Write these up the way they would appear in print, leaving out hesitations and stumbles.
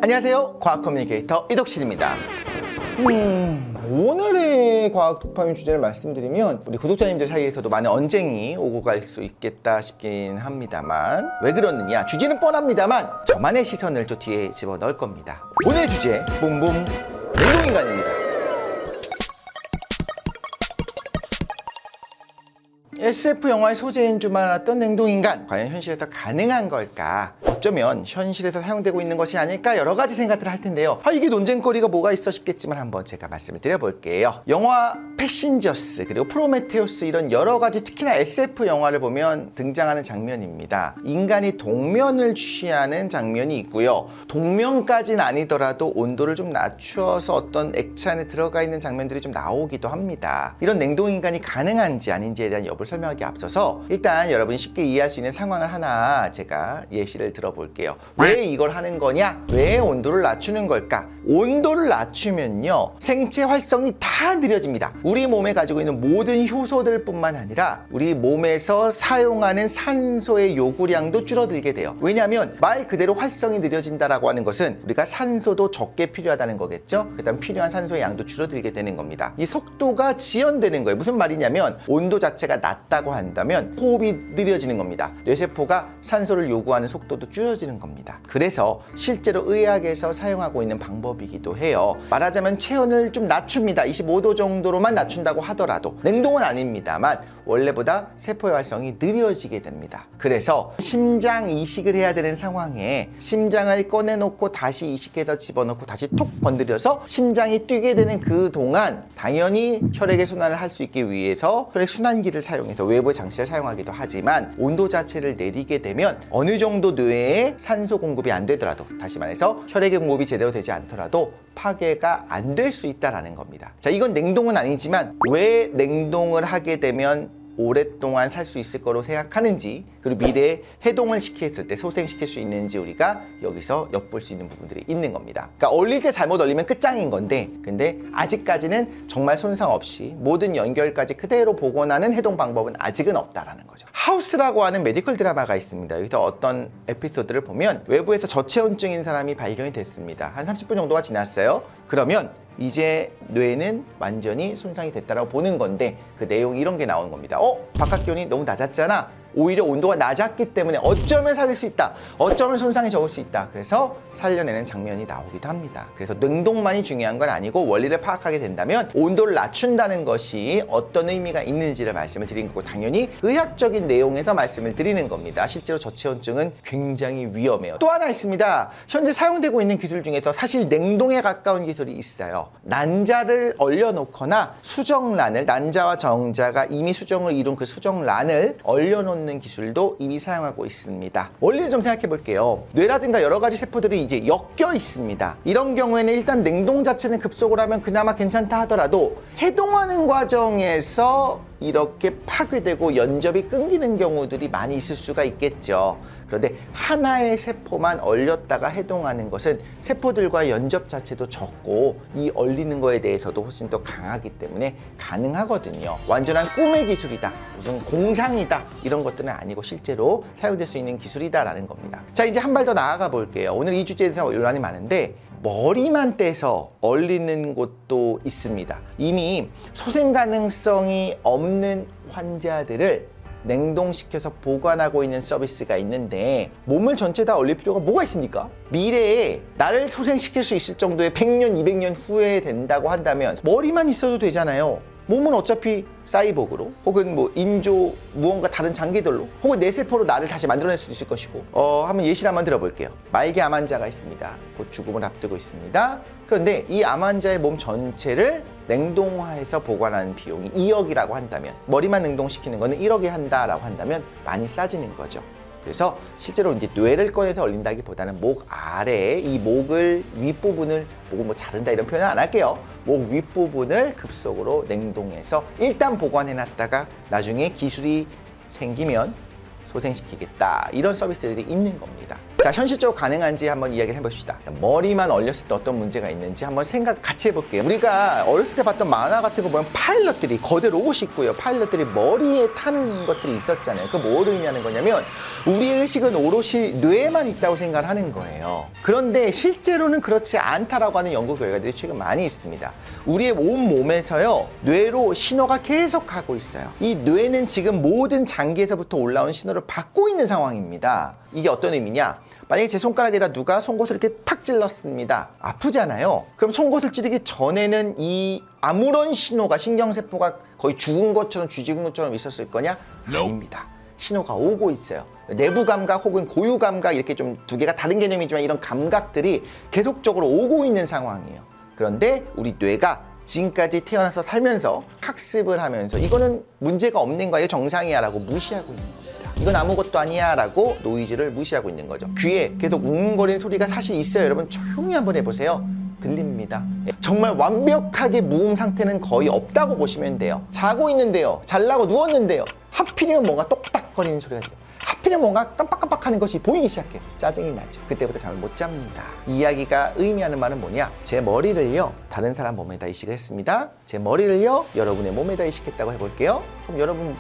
안녕하세요, 과학 커뮤니케이터 이덕실입니다. 오늘의 과학 도파민 주제를 말씀드리면 우리 구독자님들 사이에서도 많은 언쟁이 오고 갈 수 있겠다 싶긴 합니다만, 왜 그러느냐, 주제는 뻔합니다만 저만의 시선을 저 뒤에 집어넣을 겁니다. 오늘의 주제, 붐붐 냉동인간입니다. SF 영화의 소재인 줄 알았던 냉동인간, 과연 현실에서 가능한 걸까? 어쩌면 현실에서 사용되고 있는 것이 아닐까, 여러 가지 생각들을 할 텐데요. 이게 논쟁거리가 뭐가 있어 싶겠지만 한번 제가 말씀을 드려볼게요. 영화 패신저스 그리고 프로메테우스, 이런 여러 가지, 특히나 SF 영화를 보면 등장하는 장면입니다. 인간이 동면을 취하는 장면이 있고요. 동면까지는 아니더라도 온도를 좀 낮추어서 어떤 액체 안에 들어가 있는 장면들이 좀 나오기도 합니다. 이런 냉동인간이 가능한지 아닌지에 대한 여부를 설명하기 앞서서 일단 여러분이 쉽게 이해할 수 있는 상황을 하나 제가 예시를 들어볼게요. 왜 이걸 하는 거냐? 왜 온도를 낮추는 걸까? 온도를 낮추면요, 생체 활성이 다 느려집니다. 우리 몸에 가지고 있는 모든 효소들 뿐만 아니라 우리 몸에서 사용하는 산소의 요구량도 줄어들게 돼요. 왜냐하면 말 그대로 활성이 느려진다라고 하는 것은 우리가 산소도 적게 필요하다는 거겠죠. 그다음 필요한 산소의 양도 줄어들게 되는 겁니다. 이 속도가 지연되는 거예요. 무슨 말이냐면 온도 자체가 낮다고 한다면 호흡이 느려지는 겁니다. 뇌세포가 산소를 요구하는 속도도 줄어지는 겁니다. 그래서 실제로 의학에서 사용하고 있는 방법이기도 해요. 말하자면 체온을 좀 낮춥니다. 25도 정도로만 낮춘다고 하더라도, 냉동은 아닙니다만 원래보다 세포의 활성이 느려지게 됩니다. 그래서 심장 이식을 해야 되는 상황에 심장을 꺼내놓고 다시 이식해서 집어넣고 다시 톡 건드려서 심장이 뛰게 되는 그 동안 당연히 혈액의 순환을 할 수 있기 위해서 혈액순환기를 사용해서 외부의 장치를 사용하기도 하지만, 온도 자체를 내리게 되면 어느 정도 뇌에 산소 공급이 안 되더라도, 다시 말해서 혈액의 공급이 제대로 되지 않더라도 파괴가 안 될 수 있다는 겁니다. 자, 이건 냉동은 아니지만 왜 냉동을 하게 되면 오랫동안 살 수 있을 거로 생각하는지, 그리고 미래에 해동을 시켰을 때 소생시킬 수 있는지 우리가 여기서 엿볼 수 있는 부분들이 있는 겁니다. 그러니까 얼릴 때 잘못 얼리면 끝장인 건데, 근데 아직까지는 정말 손상 없이 모든 연결까지 그대로 복원하는 해동 방법은 아직은 없다라는 거죠. 하우스라고 하는 메디컬 드라마가 있습니다. 여기서 어떤 에피소드를 보면 외부에서 저체온증인 사람이 발견이 됐습니다. 한 30분 정도가 지났어요. 그러면 이제 뇌는 완전히 손상이 됐다라고 보는 건데, 그 내용이 이런 게 나오는 겁니다. 바깥 기온이 너무 낮았잖아. 오히려 온도가 낮았기 때문에 어쩌면 살릴 수 있다, 어쩌면 손상이 적을 수 있다. 그래서 살려내는 장면이 나오기도 합니다. 그래서 냉동만이 중요한 건 아니고, 원리를 파악하게 된다면 온도를 낮춘다는 것이 어떤 의미가 있는지를 말씀을 드린 거고, 당연히 의학적인 내용에서 말씀을 드리는 겁니다. 실제로 저체온증은 굉장히 위험해요. 또 하나 있습니다. 현재 사용되고 있는 기술 중에서 사실 냉동에 가까운 기술이 있어요. 난자를 얼려놓거나 수정란을, 난자와 정자가 이미 수정을 이룬 그 수정란을 얼려놓는 기술도 이미 사용하고 있습니다. 원리를 좀 생각해 볼게요. 뇌라든가 여러 가지 세포들이 이제 엮여 있습니다. 이런 경우에는 일단 냉동 자체는 급속으로 하면 그나마 괜찮다 하더라도, 해동하는 과정에서 이렇게 파괴되고 연접이 끊기는 경우들이 많이 있을 수가 있겠죠. 그런데 하나의 세포만 얼렸다가 해동하는 것은 세포들과 연접 자체도 적고 이 얼리는 거에 대해서도 훨씬 더 강하기 때문에 가능하거든요. 완전한 꿈의 기술이다, 무슨 공상이다, 이런 것들은 아니고 실제로 사용될 수 있는 기술이다라는 겁니다. 자, 이제 한 발 더 나아가 볼게요. 오늘 이 주제에 대해서 논란이 많은데, 머리만 떼서 얼리는 곳도 있습니다. 이미 소생 가능성이 없는 환자들을 냉동시켜서 보관하고 있는 서비스가 있는데, 몸을 전체 다 얼릴 필요가 뭐가 있습니까? 미래에 나를 소생시킬 수 있을 정도의 100년, 200년 후에 된다고 한다면 머리만 있어도 되잖아요. 몸은 어차피 사이보그로, 혹은 뭐 인조 무언가 다른 장기들로, 혹은 뇌세포로 나를 다시 만들어낼 수도 있을 것이고, 한번 예시를 한번 들어볼게요. 말기 암 환자가 있습니다. 곧 죽음을 앞두고 있습니다. 그런데 이 암 환자의 몸 전체를 냉동화해서 보관하는 비용이 2억이라고 한다면, 머리만 냉동시키는 거는 1억이 한다라고 한다면 많이 싸지는 거죠. 그래서 실제로 이제 뇌를 꺼내서 얼린다기보다는 목 아래에, 이 목을 윗부분을, 목을 뭐 자른다 이런 표현은 안 할게요. 목 윗부분을 급속으로 냉동해서 일단 보관해 놨다가 나중에 기술이 생기면 소생시키겠다, 이런 서비스들이 있는 겁니다. 자, 현실적으로 가능한지 한번 이야기를 해봅시다. 자, 머리만 얼렸을 때 어떤 문제가 있는지 한번 생각 같이 해볼게요. 우리가 어렸을 때 봤던 만화 같은 거 보면 파일럿들이 거대 로봇이 있고요. 파일럿들이 머리에 타는 것들이 있었잖아요. 그 뭘 의미하는 거냐면 우리의 의식은 오롯이 뇌에만 있다고 생각을 하는 거예요. 그런데 실제로는 그렇지 않다라고 하는 연구 결과들이 최근 많이 있습니다. 우리의 온 몸에서요, 뇌로 신호가 계속 가고 있어요. 이 뇌는 지금 모든 장기에서부터 올라오는 신호를 받고 있는 상황입니다. 이게 어떤 의미냐? 만약에 제 손가락에다 누가 송곳을 이렇게 탁 찔렀습니다. 아프잖아요. 그럼 송곳을 찌르기 전에는 이 아무런 신호가, 신경세포가 거의 죽은 것처럼 쥐죽은 것처럼 있었을 거냐? 아닙니다. 신호가 오고 있어요. 내부 감각 혹은 고유 감각, 이렇게 좀 두 개가 다른 개념이지만 이런 감각들이 계속적으로 오고 있는 상황이에요. 그런데 우리 뇌가 지금까지 태어나서 살면서 학습을 하면서 이거는 문제가 없는 거야, 정상이야 라고 무시하고 있는 겁니다. 이건 아무것도 아니야 라고 노이즈를 무시하고 있는 거죠. 귀에 계속 웅웅거리는 소리가 사실 있어요. 여러분 조용히 한번 해보세요. 들립니다. 정말 완벽하게 무음 상태는 거의 없다고 보시면 돼요. 자고 있는데요, 잘라고 누웠는데요, 하필이면 뭔가 똑딱거리는 소리가 들려요. 하필이면 뭔가 깜빡깜빡하는 것이 보이기 시작해요. 짜증이 나죠. 그때부터 잠을 못 잡니다. 이 이야기가 의미하는 말은 뭐냐? 제 머리를요, 다른 사람 몸에다 이식을 했습니다. 제 머리를요, 여러분의 몸에다 이식했다고 해볼게요. 그럼 여러분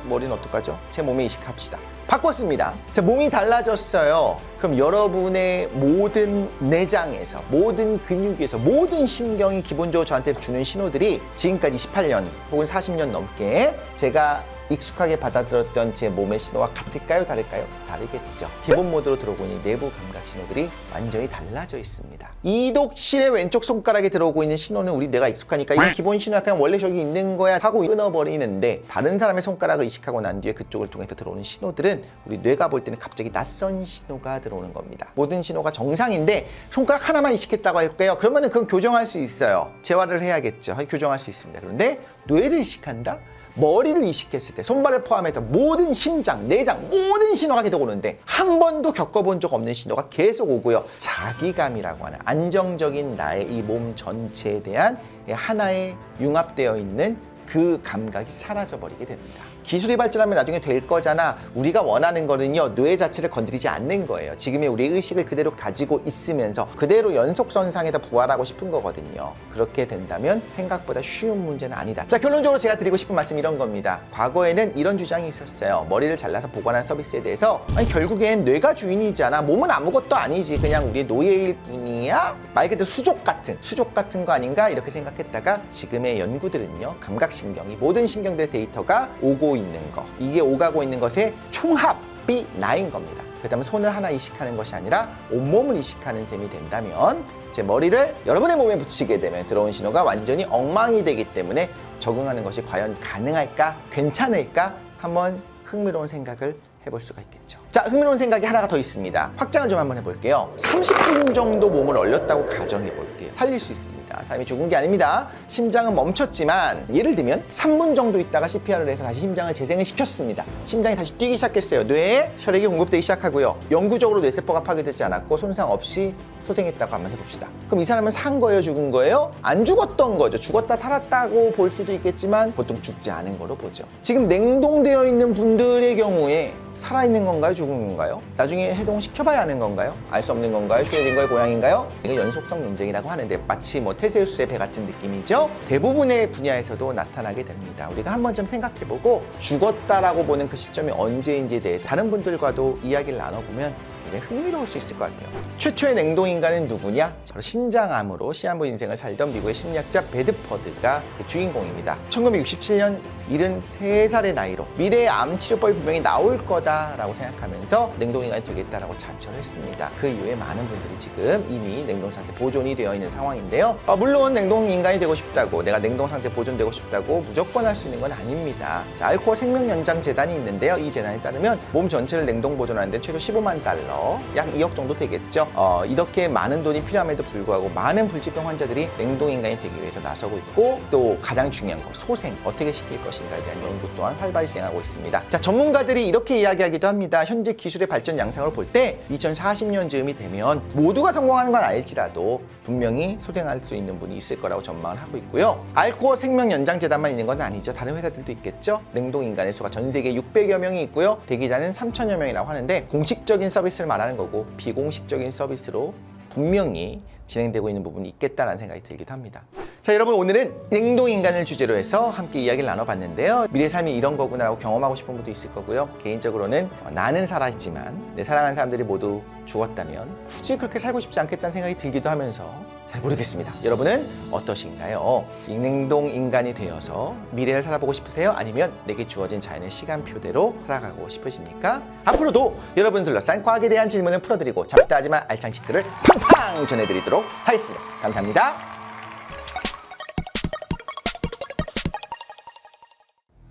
머리는 어떡하죠? 제 몸에 이식합시다. 바꿨습니다. 자, 몸이 달라졌어요. 그럼 여러분의 모든 내장에서, 모든 근육에서, 모든 신경이 기본적으로 저한테 주는 신호들이 지금까지 18년 혹은 40년 넘게 제가 익숙하게 받아들였던 제 몸의 신호와 같을까요? 다를까요? 다르겠죠. 기본 모드로 들어오고 있는 내부 감각 신호들이 완전히 달라져 있습니다. 이독실의 왼쪽 손가락에 들어오고 있는 신호는 우리 뇌가 익숙하니까 이 기본 신호가 그냥 원래 저기 있는 거야 하고 끊어버리는데, 다른 사람의 손가락을 이식하고 난 뒤에 그쪽을 통해서 들어오는 신호들은 우리 뇌가 볼 때는 갑자기 낯선 신호가 들어오는 겁니다. 모든 신호가 정상인데 손가락 하나만 이식했다고 할게요. 그러면은 그건 교정할 수 있어요. 재활을 해야겠죠. 교정할 수 있습니다. 그런데 뇌를 이식한다? 머리를 이식했을 때 손발을 포함해서 모든 심장, 내장, 모든 신호가 계속 오는데 한 번도 겪어본 적 없는 신호가 계속 오고요. 자기감이라고 하는 안정적인 나의 이 몸 전체에 대한 하나의 융합되어 있는 그 감각이 사라져버리게 됩니다. 기술이 발전하면 나중에 될 거잖아. 우리가 원하는 거는요, 뇌 자체를 건드리지 않는 거예요. 지금의 우리의 의식을 그대로 가지고 있으면서 그대로 연속선상에다 부활하고 싶은 거거든요. 그렇게 된다면 생각보다 쉬운 문제는 아니다. 자, 결론적으로 제가 드리고 싶은 말씀 이런 겁니다. 과거에는 이런 주장이 있었어요. 머리를 잘라서 보관한 서비스에 대해서, 아니 결국엔 뇌가 주인이잖아. 몸은 아무것도 아니지. 그냥 우리의 노예일 뿐이야. 말 그대로 수족 같은 거 아닌가? 이렇게 생각했다가 지금의 연구들은요, 감각신경이 모든 신경들의 데이터가 오고 있는 거, 이게 오가고 있는 것의 총합이 나인 겁니다. 그렇다면 손을 하나 이식하는 것이 아니라 온몸을 이식하는 셈이 된다면 제 머리를 여러분의 몸에 붙이게 되면 들어온 신호가 완전히 엉망이 되기 때문에 적응하는 것이 과연 가능할까? 괜찮을까? 한번 흥미로운 생각을 해볼 수가 있겠죠. 자, 흥미로운 생각이 하나가 더 있습니다. 확장을 좀 한번 해볼게요. 30분 정도 몸을 얼렸다고 가정해 볼게요. 살릴 수 있습니다. 사람이 죽은 게 아닙니다. 심장은 멈췄지만 예를 들면 3분 정도 있다가 CPR을 해서 다시 심장을 재생을 시켰습니다. 심장이 다시 뛰기 시작했어요. 뇌에 혈액이 공급되기 시작하고요. 영구적으로 뇌세포가 파괴되지 않았고 손상 없이 소생했다고 한번 해봅시다. 그럼 이 사람은 산 거예요? 죽은 거예요? 안 죽었던 거죠. 죽었다 살았다고 볼 수도 있겠지만 보통 죽지 않은 거로 보죠. 지금 냉동되어 있는 분들의 경우에 살아있는 건가요? 죽은 건가요? 나중에 해동시켜봐야 하는 건가요? 알 수 없는 건가요? 슈레딩거의 고양인가요? 이거 연속성 논쟁이라고 하는데 마치 테세우스의 배 같은 느낌이죠? 대부분의 분야에서도 나타나게 됩니다. 우리가 한번 좀 생각해보고 죽었다라고 보는 그 시점이 언제인지에 대해서 다른 분들과도 이야기를 나눠보면 굉장히 흥미로울 수 있을 것 같아요. 최초의 냉동인간은 누구냐? 바로 신장암으로 시한부 인생을 살던 미국의 심리학자 베드퍼드가 그 주인공입니다. 1967년 73살의 나이로 미래의 암 치료법이 분명히 나올 거다라고 생각하면서 냉동인간이 되겠다라고 자처를 했습니다. 그 이후에 많은 분들이 지금 이미 냉동 상태 보존이 되어 있는 상황인데요. 물론 냉동인간이 되고 싶다고, 내가 냉동 상태 보존되고 싶다고 무조건 할 수 있는 건 아닙니다. 자, 알코올 생명연장 재단이 있는데요. 이 재단에 따르면 몸 전체를 냉동 보존하는데 최소 15만 달러, 약 2억 정도 되겠죠. 이렇게 많은 돈이 필요함에도 불구하고 많은 불치병 환자들이 냉동인간이 되기 위해서 나서고 있고, 또 가장 중요한 거, 소생 어떻게 시킬 것인가. 무엇인가에 대한 연구 또한 활발히 진행하고 있습니다. 자, 전문가들이 이렇게 이야기하기도 합니다. 현재 기술의 발전 양상으로 볼 때 2040년 즈음이 되면 모두가 성공하는 건 알지라도 분명히 소생할 수 있는 분이 있을 거라고 전망을 하고 있고요. 알코올 생명 연장 재단만 있는 건 아니죠. 다른 회사들도 있겠죠. 냉동 인간의 수가 전 세계 600여 명이 있고요. 대기자는 3천여 명이라고 하는데 공식적인 서비스를 말하는 거고 비공식적인 서비스로 분명히 진행되고 있는 부분이 있겠다라는 생각이 들기도 합니다. 자, 여러분, 오늘은 냉동인간을 주제로 해서 함께 이야기를 나눠봤는데요. 미래 삶이 이런 거구나라고 경험하고 싶은 분도 있을 거고요. 개인적으로는 나는 살아있지만 내 사랑하는 사람들이 모두 죽었다면 굳이 그렇게 살고 싶지 않겠다는 생각이 들기도 하면서 잘 모르겠습니다. 여러분은 어떠신가요? 냉동인간이 되어서 미래를 살아보고 싶으세요? 아니면 내게 주어진 자연의 시간표대로 살아가고 싶으십니까? 앞으로도 여러분 둘러싼 과학에 대한 질문을 풀어드리고 잡다하지만 알찬 팁들을 팡팡 전해드리도록 하겠습니다. 감사합니다.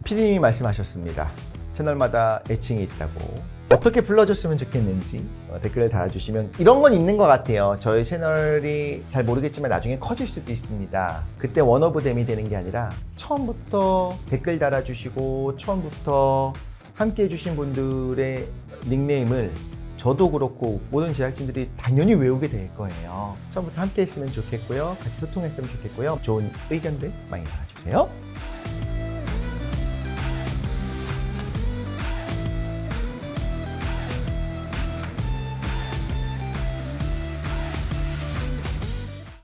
PD님이 말씀하셨습니다. 채널마다 애칭이 있다고. 어떻게 불러줬으면 좋겠는지 댓글을 달아주시면 이런 건 있는 것 같아요. 저희 채널이 잘 모르겠지만 나중에 커질 수도 있습니다. 그때 원오브댐이 되는 게 아니라 처음부터 댓글 달아주시고 처음부터 함께 해주신 분들의 닉네임을 저도 그렇고 모든 제작진들이 당연히 외우게 될 거예요. 처음부터 함께 했으면 좋겠고요. 같이 소통했으면 좋겠고요. 좋은 의견들 많이 달아주세요.